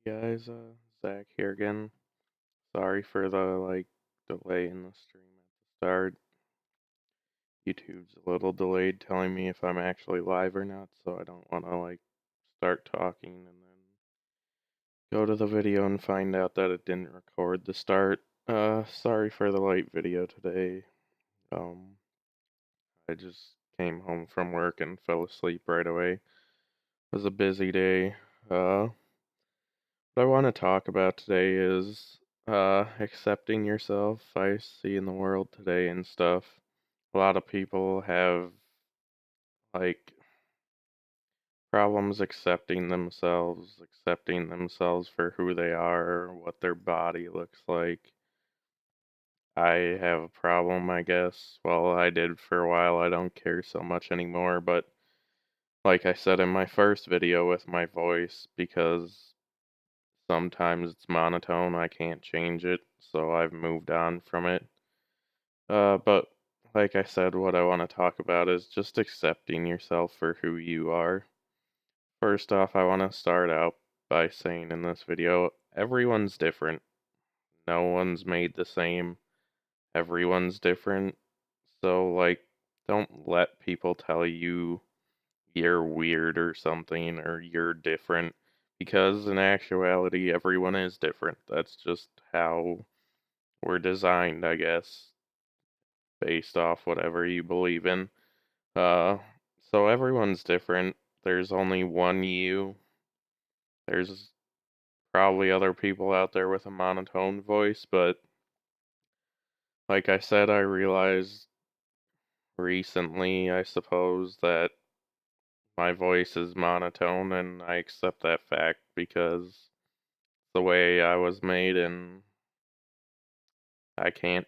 Guys, Zach here again. Sorry for the delay in the stream at the start. YouTube's a little delayed telling me if I'm actually live or not, so I don't want to start talking and then go to the video and find out that it didn't record the start. Sorry for the late video today. Um, I just came home from work and fell asleep right away. It was a busy day. What I want to talk about today is accepting yourself. I see in the world today and stuff. A lot of people have like problems accepting themselves for who they are, what their body looks like. I have a problem, I guess. Well, I did for a while. I don't care so much anymore, but like I said in my first video with my voice, because sometimes it's monotone, I can't change it, so I've moved on from it. But like I said, what I want to talk about is just accepting yourself for who you are. First off, I want to start out by saying in this video, everyone's different. No one's made the same. Everyone's different. So, don't let people tell you you're weird or something or you're different, because in actuality, everyone is different. That's just how we're designed, I guess, based off whatever you believe in. Uh, so everyone's different. There's only one you. There's probably other people out there with a monotone voice, but like I said, I realized recently, I suppose, that my voice is monotone, and I accept that fact because the way I was made, and I can't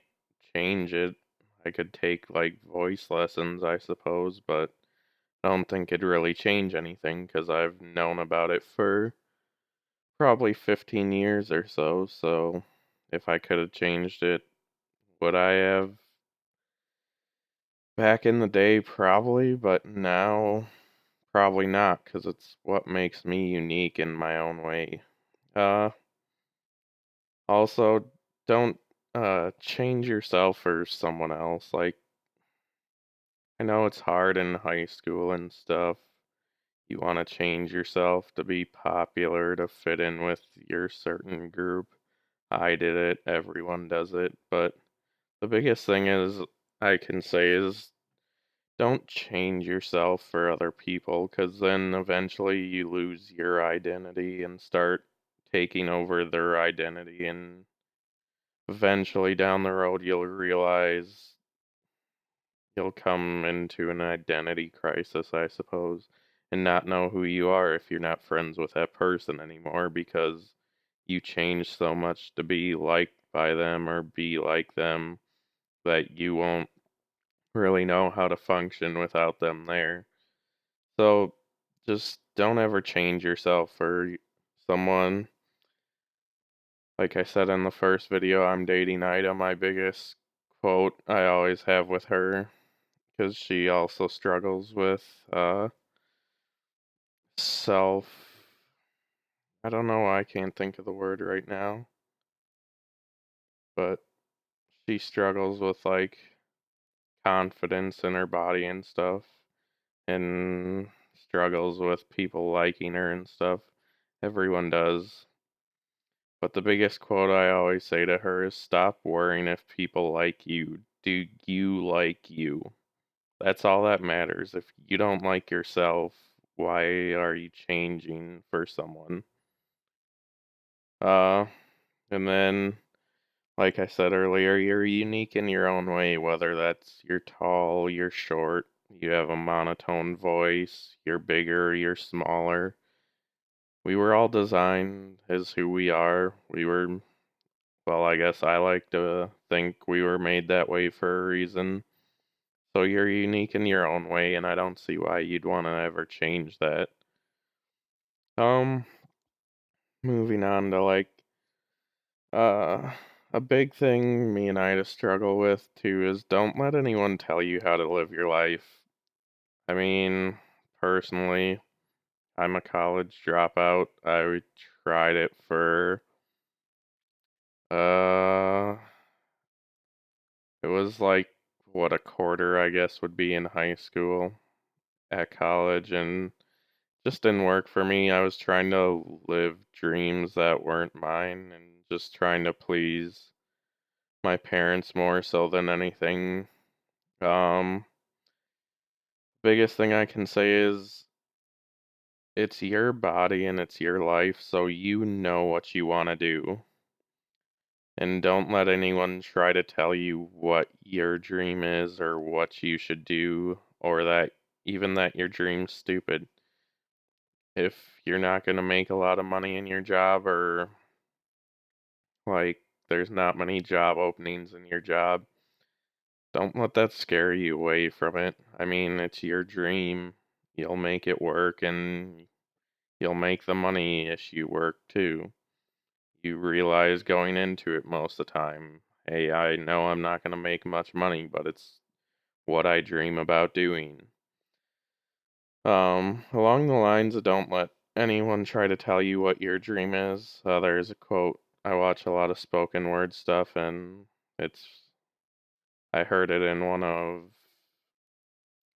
change it. I could take voice lessons, I suppose, but I don't think it'd really change anything because I've known about it for probably 15 years or so. So if I could have changed it, would I have? Back in the day, probably, but now probably not, because it's what makes me unique in my own way. Uh, Also, don't change yourself for someone else. I know it's hard in high school and stuff. You want to change yourself to be popular, to fit in with your certain group. I did it, everyone does it, but the biggest thing is I can say is don't change yourself for other people, because then eventually you lose your identity and start taking over their identity, and eventually down the road you'll realize you'll come into an identity crisis, I suppose, and not know who you are if you're not friends with that person anymore, because you change so much to be liked by them or be like them that you won't really know how to function without them there. So just don't ever change yourself for someone. Like I said in the first video, I'm dating Ida. My biggest quote I always have with her, because she also struggles with self. I don't know why I can't think of the word right now, but she struggles with confidence in her body and stuff, and struggles with people liking her and stuff. Everyone does. But the biggest quote I always say to her is, stop worrying if people like you. Do you like you? That's all that matters. If you don't like yourself, why are you changing for someone? Uh, and then, like I said earlier, you're unique in your own way, whether that's you're tall, you're short, you have a monotone voice, you're bigger, you're smaller. We were all designed as who we are. Well, I guess I like to think we were made that way for a reason. So you're unique in your own way, and I don't see why you'd want to ever change that. Um, Moving on to uh, a big thing me and Ida struggle with too is don't let anyone tell you how to live your life. I mean, personally, I'm a college dropout. I tried it for uh it was like what a quarter I guess would be in high school at college, and just didn't work for me. I was trying to live dreams that weren't mine and just trying to please my parents more so than anything. Um Biggest thing I can say is it's your body and it's your life, so you know what you want to do. And don't let anyone try to tell you what your dream is or what you should do, or that even that your dream's stupid. If you're not going to make a lot of money in your job, or like there's not many job openings in your job, don't let that scare you away from it. I mean, it's your dream. You'll make it work and you'll make the money if you work too. You realize going into it most of the time, hey, I know I'm not going to make much money, but it's what I dream about doing. Along the lines of don't let anyone try to tell you what your dream is. There's a quote. I watch a lot of spoken word stuff, and it's I heard it in one of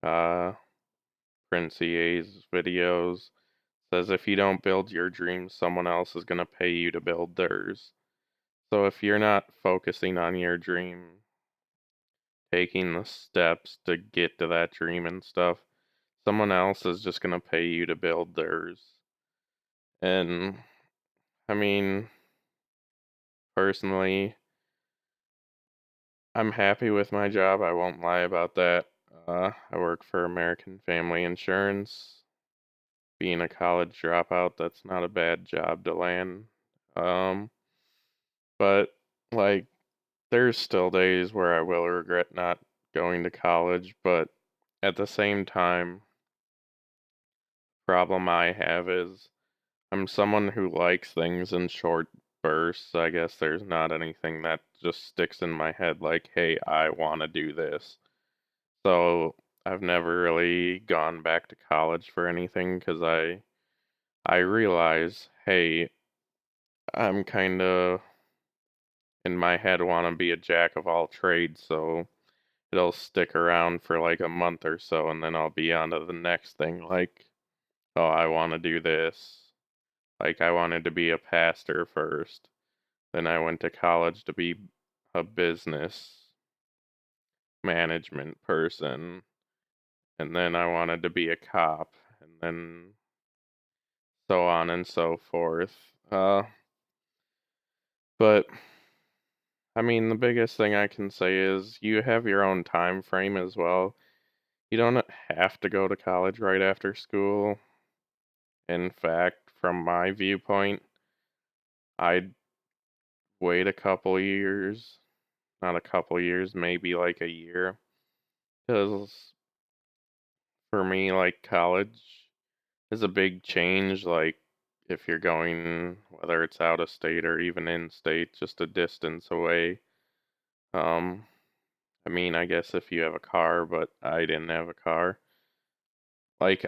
uh Prince EA's videos. Says if you don't build your dreams, someone else is gonna pay you to build theirs. So if you're not focusing on your dream, taking the steps to get to that dream and stuff, someone else is just gonna pay you to build theirs. And I mean, personally, I'm happy with my job. I won't lie about that. I work for American Family Insurance. Being a college dropout, that's not a bad job to land. Um, but like, there's still days where I will regret not going to college, but at the same time, problem I have is I'm someone who likes things in short bursts. I guess there's not anything that just sticks in my head like, hey, I want to do this. So I've never really gone back to college for anything because I realize, hey, I'm kind of in my head want to be a jack of all trades, so it'll stick around for like a month or so, and then I'll be on to the next thing. Like, oh, I want to do this. Like, I wanted to be a pastor first. Then I went to college to be a business management person. And then I wanted to be a cop. And then so on and so forth. But I mean, the biggest thing I can say is you have your own time frame as well. You don't have to go to college right after school. In fact, from my viewpoint, I'd wait a couple years, not a couple years, maybe like a year. Because for me, like college is a big change. Like if you're going, whether it's out of state or even in state, just a distance away. Um, I mean, I guess if you have a car, but I didn't have a car. Like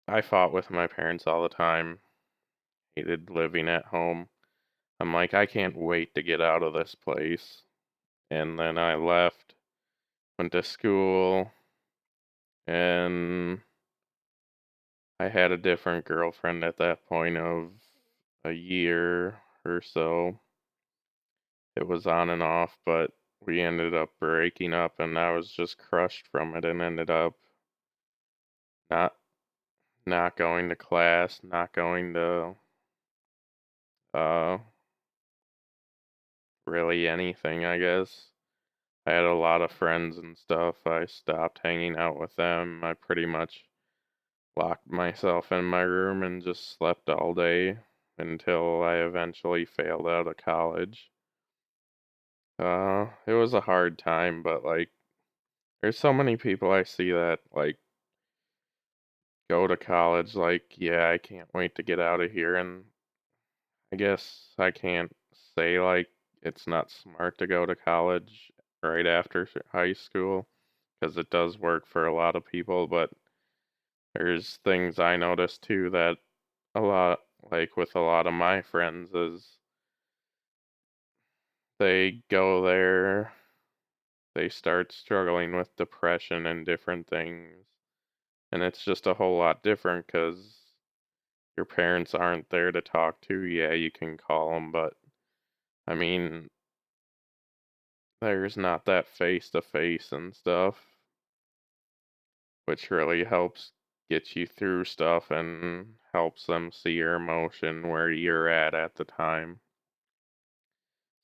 I fought with my parents all the time, hated living at home. I'm like, I can't wait to get out of this place. And then I left, went to school, and I had a different girlfriend at that point of a year or so. It was on and off, but we ended up breaking up, and I was just crushed from it and ended up not not going to class, not going to uh really anything, I guess. I had a lot of friends and stuff. I stopped hanging out with them. I pretty much locked myself in my room and just slept all day until I eventually failed out of college. It was a hard time, but like, there's so many people I see that like go to college, like, yeah, I can't wait to get out of here. And I guess I can't say like it's not smart to go to college right after high school because it does work for a lot of people, but there's things I noticed too that a lot like with a lot of my friends, is they go there, they start struggling with depression and different things, and it's just a whole lot different because your parents aren't there to talk to. Yeah, you can call them, but I mean, there's not that face to face and stuff, which really helps get you through stuff and helps them see your emotion where you're at the time.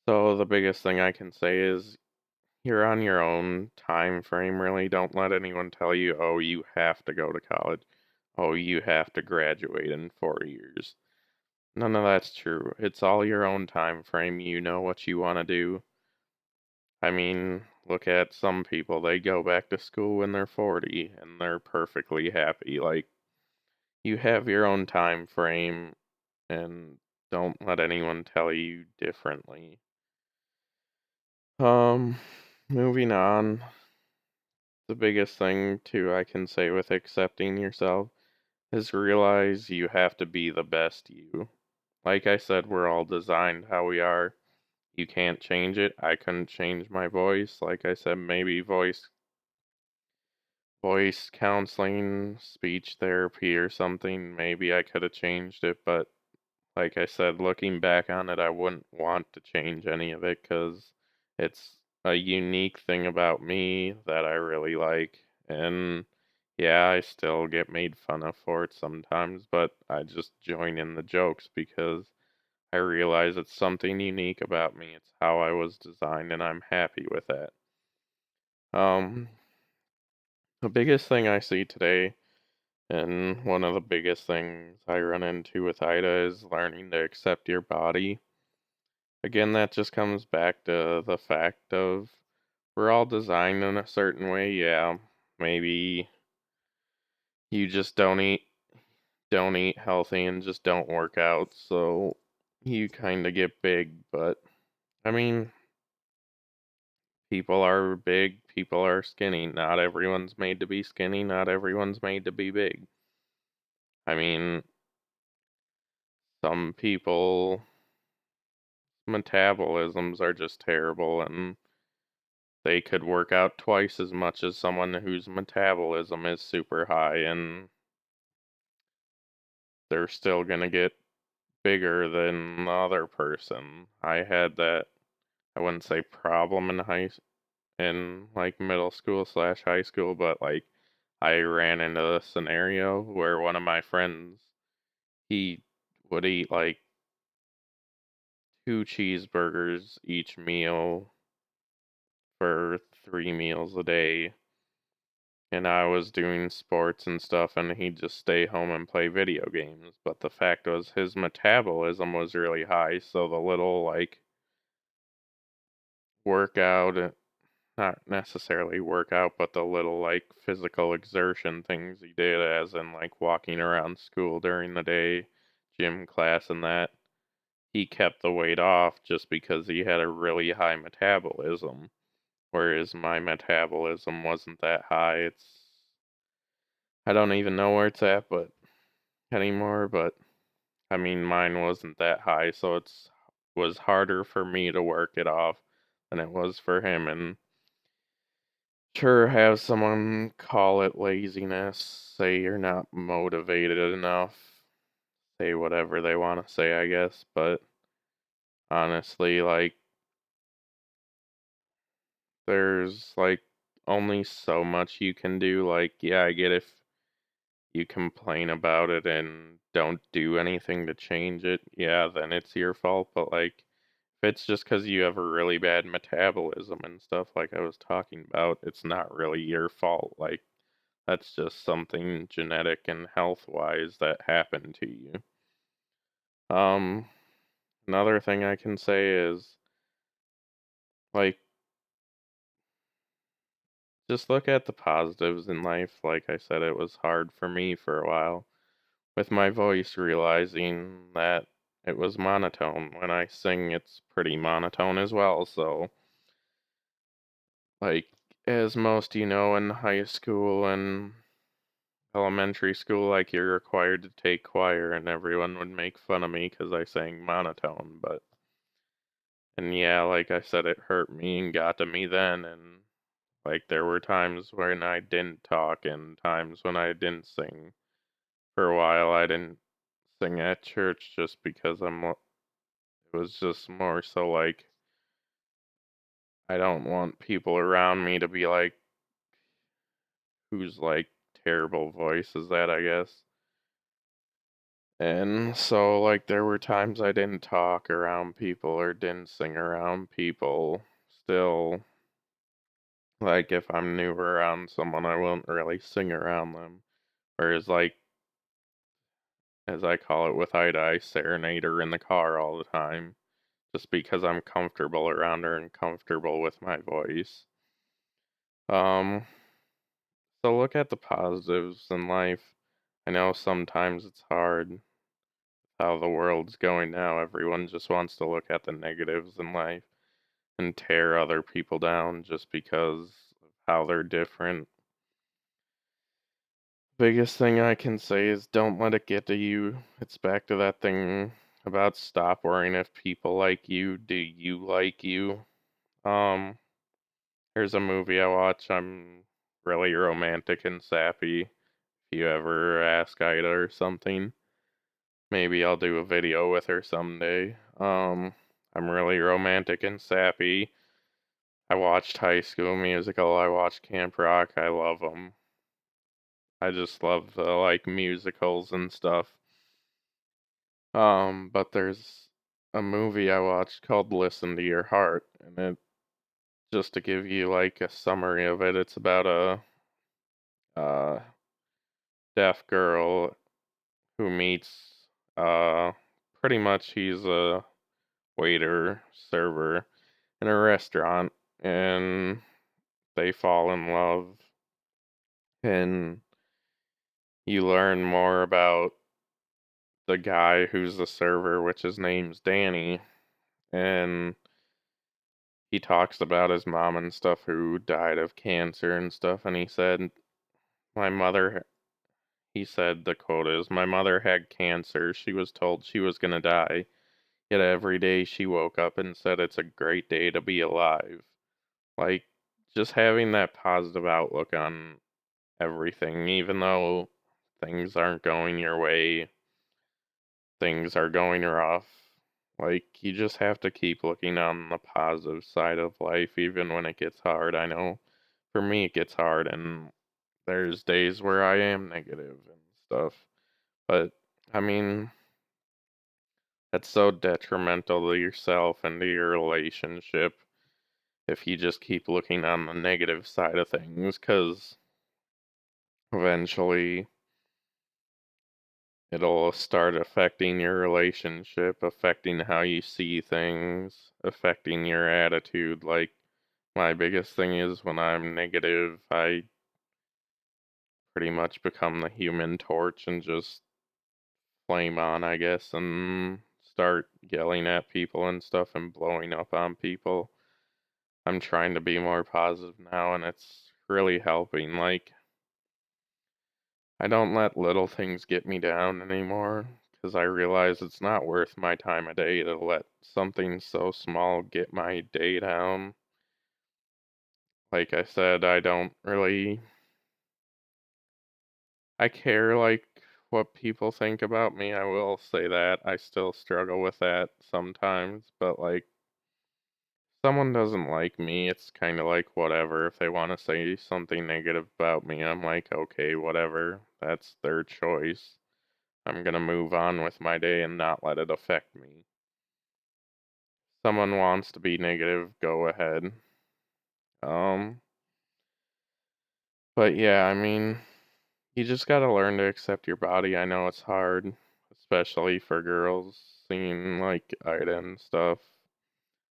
So the biggest thing I can say is you're on your own time frame, really. Don't let anyone tell you, oh, you have to go to college. Oh, you have to graduate in 4 years. None of that's true. It's all your own time frame. You know what you want to do. I mean, look at some people. They go back to school when they're 40 and they're perfectly happy. Like, you have your own time frame and don't let anyone tell you differently. Um, moving on. The biggest thing, too, I can say with accepting yourself is realize you have to be the best you. Like I said, we're all designed how we are. You can't change it. I couldn't change my voice. Like I said, maybe voice counseling, speech therapy or something. Maybe I could have changed it, but like I said, looking back on it, I wouldn't want to change any of it because it's a unique thing about me that I really like. And yeah, I still get made fun of for it sometimes, but I just join in the jokes because I realize it's something unique about me. It's how I was designed, and I'm happy with that. Um, the biggest thing I see today, and one of the biggest things I run into with Ida, is learning to accept your body. Again, that just comes back to the fact of we're all designed in a certain way. Yeah, maybe you just don't eat healthy and just don't work out, so you kind of get big, but I mean, people are big, people are skinny. Not everyone's made to be skinny, not everyone's made to be big. I mean, some people metabolisms are just terrible and they could work out twice as much as someone whose metabolism is super high and they're still gonna get bigger than the other person. I had that, I wouldn't say problem in like middle school slash high school, but like I ran into a scenario where one of my friends, he would eat like 2 cheeseburgers each meal for 3 meals a day. And I was doing sports and stuff, and he'd just stay home and play video games. But the fact was, his metabolism was really high, so the little, like, workout, not necessarily workout, but the little, like, physical exertion things he did, as in, like, walking around school during the day, gym class, and that, he kept the weight off just because he had a really high metabolism. Whereas my metabolism wasn't that high. I don't even know where it's at, but anymore, but I mean, mine wasn't that high, so it's was harder for me to work it off than it was for him. And sure, have someone call it laziness, say you're not motivated enough, say whatever they want to say, I guess. But honestly, like, there's like only so much you can do. Like, yeah, I get if you complain about it and don't do anything to change it, yeah, then it's your fault. But like, if it's just because you have a really bad metabolism and stuff, like I was talking about, it's not really your fault. Like, that's just something genetic and health wise that happened to you. Um, Another thing I can say is, like, just look at the positives in life. Like I said, it was hard for me for a while with my voice, realizing that it was monotone. When I sing, it's pretty monotone as well. So, like, as most you know, in high school and elementary school, like, you're required to take choir, and everyone would make fun of me because I sang monotone, and yeah, like I said, it hurt me and got to me then, and, like, there were times when I didn't talk and times when I didn't sing. For a while, I didn't sing at church just because it was just more so like, I don't want people around me to be like, "Whose, like, terrible voice is that?" I guess. And so, like, there were times I didn't talk around people or didn't sing around people. Still, like, if I'm new around someone, I won't really sing around them. Whereas, like, as I call it with Ida, I serenade her in the car all the time, just because I'm comfortable around her and comfortable with my voice. Um, so look at the positives in life. I know sometimes it's hard how the world's going now. Everyone just wants to look at the negatives in life and tear other people down just because of how they're different. Biggest thing I can say is don't let it get to you. It's back to that thing about stop worrying if people like you. Do you like you? Um, Here's a movie I watch. I'm really romantic and sappy. If you ever ask Ida or something, maybe I'll do a video with her someday. I'm really romantic and sappy. I watched High School Musical. I watched Camp Rock. I love them. I just love the like musicals and stuff. But there's a movie I watched called Listen to Your Heart, and it just to give you like a summary of it, it's about a uh deaf girl who meets uh pretty much he's a waiter, server in a restaurant, and they fall in love, and you learn more about the guy who's the server, which his name's Danny, and he talks about his mom and stuff who died of cancer and stuff, and he said, My mother, he said, the quote is, My mother had cancer. She was told she was gonna die, yet every day she woke up and said it's a great day to be alive. Like, just having that positive outlook on everything, even though things aren't going your way, things are going rough. Like, you just have to keep looking on the positive side of life, even when it gets hard. I know for me it gets hard, and there's days where I am negative and stuff. But, I mean, that's so detrimental to yourself and to your relationship if you just keep looking on the negative side of things, because eventually it'll start affecting your relationship, affecting how you see things, affecting your attitude. Like, my biggest thing is when I'm negative, I pretty much become the human torch and just flame on, I guess, and start yelling at people and stuff and blowing up on people. I'm trying to be more positive now, and it's really helping. Like, I don't let little things get me down anymore because I realize it's not worth my time of day to let something so small get my day down. Like I said, I don't really I care like what people think about me. I will say that. I still struggle with that sometimes, but like someone doesn't like me, it's kind of like whatever. If they want to say something negative about me, I'm like, okay, whatever. That's their choice. I'm gonna move on with my day and not let it affect me. Someone wants to be negative, go ahead. Um, but yeah, I mean, you just gotta learn to accept your body. I know it's hard, especially for girls, seeing like Ida and stuff.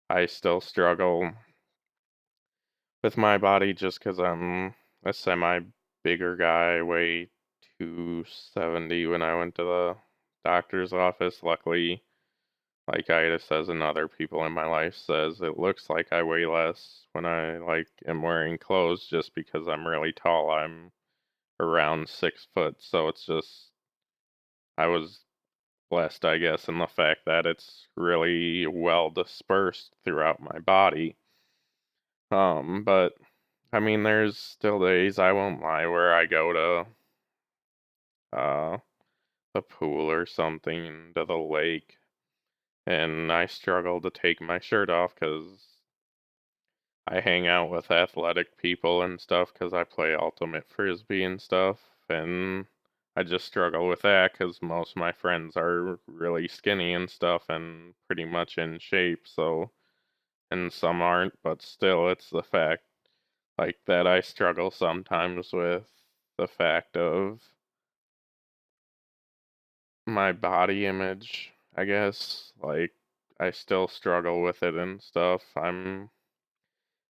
I still struggle with my body just because I'm a semi bigger guy. I weigh 270 when I went to the doctor's office. Luckily, like Ida says and other people in my life says, it looks like I weigh less when I like am wearing clothes just because I'm really tall. I'm around 6 foot. So it's just, I was blessed, I guess, in the fact that it's really well dispersed throughout my body. But I mean, there's still days, I won't lie, where I go to the pool or something, to the lake, and I struggle to take my shirt off because I hang out with athletic people and stuff because I play ultimate frisbee and stuff, and I just struggle with that because most of my friends are really skinny and stuff and pretty much in shape, so, and some aren't, but still, it's the fact like that I struggle sometimes with the fact of my body image, I guess. Like, I still struggle with it and stuff.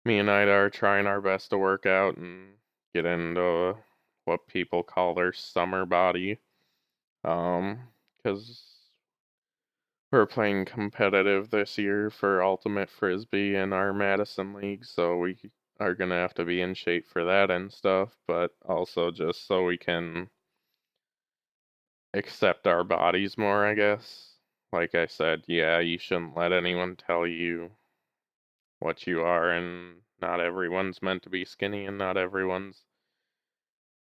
Me and Ida are trying our best to work out and get into what people call their summer body. Because we're playing competitive this year for Ultimate Frisbee in our Madison League, so we are gonna have to be in shape for that and stuff, but also just so we can accept our bodies more, I guess. Like I said, yeah, you shouldn't let anyone tell you what you are, and not everyone's meant to be skinny, and not everyone's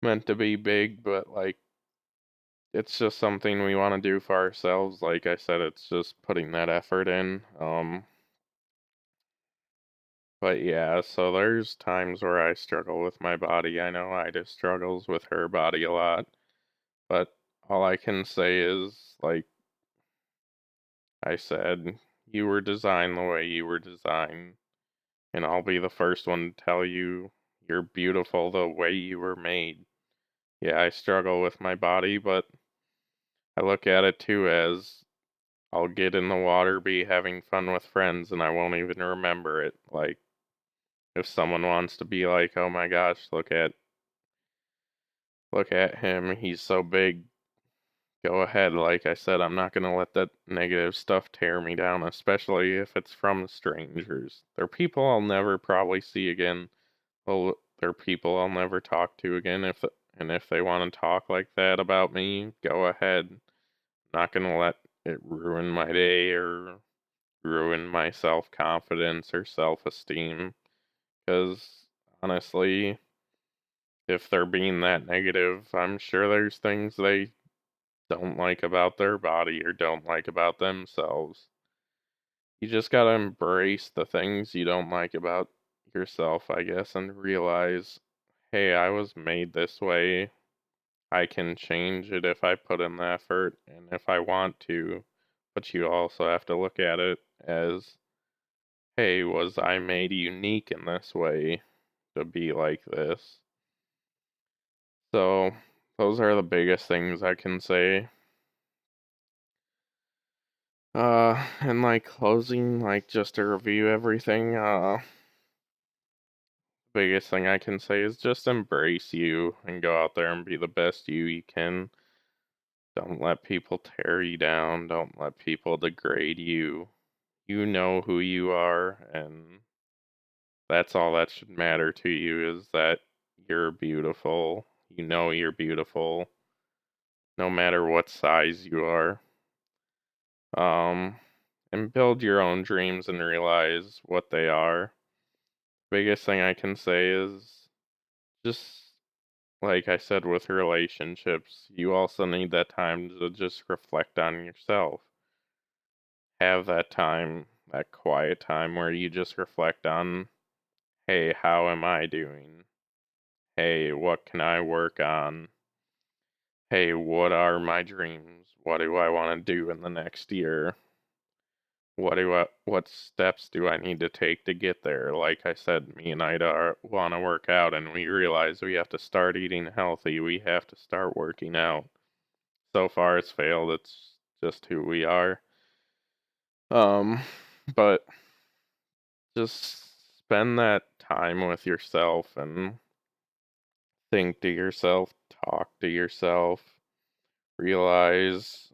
meant to be big, but like, it's just something we want to do for ourselves. Like I said, it's just putting that effort in. But yeah, so there's times where I struggle with my body. I know Ida struggles with her body a lot, but all I can say is, like I said, you were designed the way you were designed, and I'll be the first one to tell you you're beautiful the way you were made. Yeah, I struggle with my body, but I look at it too as I'll get in the water, be having fun with friends, and I won't even remember it. Like, if someone wants to be like, "Oh my gosh, look at him, he's so big." Go ahead. Like I said, I'm not gonna let that negative stuff tear me down, especially if it's from strangers. They're people I'll never probably see again. Well, they're people I'll never talk to again. If they want to talk like that about me, go ahead. Not gonna let it ruin my day or ruin my self-confidence or self-esteem. Because honestly, if they're being that negative, I'm sure there's things they don't like about their body or don't like about themselves. You just gotta embrace the things you don't like about yourself, I guess, and realize, hey, I was made this way. I can change it if I put in the effort and if I want to. But you also have to look at it as, hey, was I made unique in this way to be like this? So, those are the biggest things I can say. And like closing, like just to review everything, biggest thing I can say is just embrace you and go out there and be the best you can. Don't let people tear you down. Don't let people degrade you. You know who you are, and that's all that should matter to you is that you're beautiful. You know you're beautiful, no matter what size you are. Um, and build your own dreams and realize what they are. Biggest thing I can say is just like I said with relationships, you also need that time to just reflect on yourself. Have that time, that quiet time where you just reflect on, hey, how am I doing? Hey, what can I work on? Hey, what are my dreams? What do I want to do in the next year? What steps do I need to take to get there? Like I said, me and Ida want to work out, and we realize we have to start eating healthy. We have to start working out. So far, it's failed. It's just who we are. Um, but just spend that time with yourself and think to yourself, talk to yourself, realize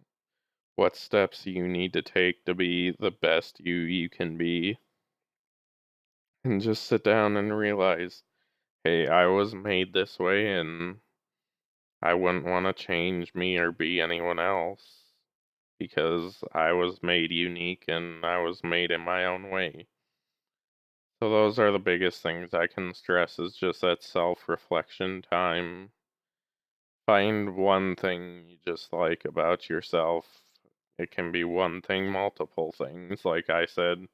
what steps you need to take to be the best you can be, and just sit down and realize, hey, I was made this way, and I wouldn't want to change me or be anyone else because I was made unique and I was made in my own way. So those are the biggest things I can stress is just that self-reflection time. Find one thing you just like about yourself. It can be one thing, multiple things. Like I said,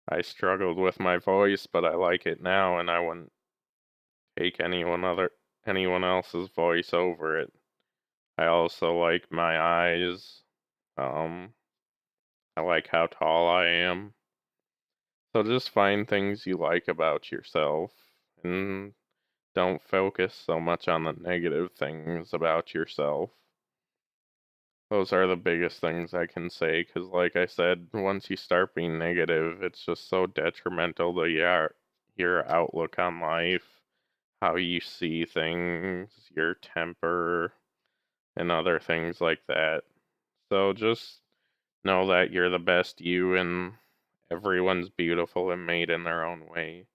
I struggled with my voice, but I like it now and I wouldn't take anyone else's voice over it. I also like my eyes. Um I like how tall I am. So just find things you like about yourself and don't focus so much on the negative things about yourself. Those are the biggest things I can say because, like I said, once you start being negative, it's just so detrimental to your outlook on life, how you see things, your temper, and other things like that. So just know that you're the best you and everyone's beautiful and made in their own way.